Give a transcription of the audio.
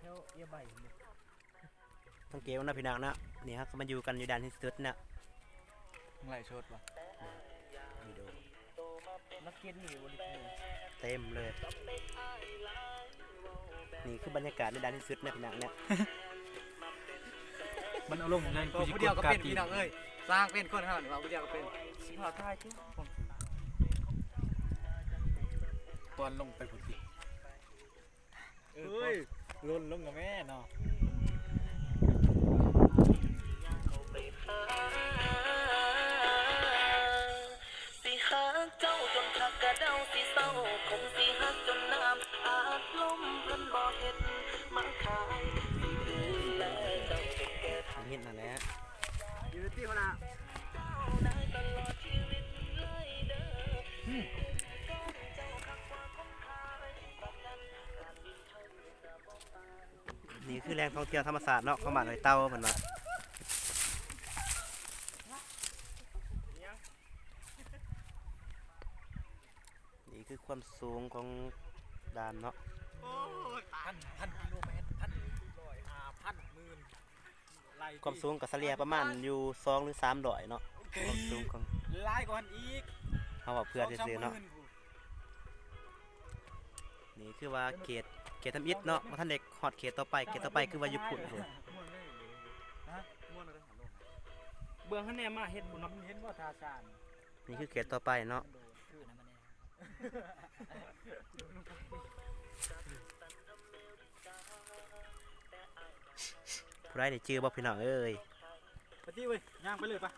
แถวเอียใบนี่ ต้องเก๋วนะพี่น้องนะนี่ครับมันอยู่กันอยู่ด้านที่สุดนะ มึงไหลชดวะ นี่ดู นักเก็ตนี่บริเวณ เต็มเลยนี่คือบรรยากาศในด้านที่สุดนะพี่น้องเนี่ย มันเอาลงนั่น ผู้เดียวก็เป็นพี่น้องเอ้ยสร้างเป็นคนเท่านั้นว่าผู้เดียวก็เป็น สิพาทายที่ผม ตอนลงไปผุดสิ เออ เฮ้ยล่นลงกับแม่เนาะ สิหักเจ้าจนทักกระเดาสิเศร้าคงสิหักจนน้ำอาจล้มเพิ่นบ่เฮ็ดมาขายสิดูแลเจ้าจนแก่ เห็นนั่นแหละ อยู่ที่คนละ ได้ตลอดชีวิตเลยเด้อ นี่คือแรงท่องเที่ยวธรรมศาสตร์เนาะเข้ามาเลยเต้าเหมือนว่านี่คือความสูงของด่านเนาะ พันกิโลเมตร1,500,000ไล่ ความสูงกับเฉลี่ยประมาณอยู่2 หรือ 3 ดอยเนาะความสูงของ ไล่ก่อนอีก เขาว่าเพื่อที่ซื้อเนาะนี่คือว่าเขตทำอิฐเนาะมาท่านเด็กฮอดเขตต่อไปคือว่าญี่ปุ่นพุ่น เบื้องข้างในมาเฮ็ดบุญ เห็นว่าทาซาน นี่คือเขตต่อไปเนาะผู้ใดได้ชื่อบ่พี่น้องเอ้ย ไปที่เว้ยย่างไปเลยปะ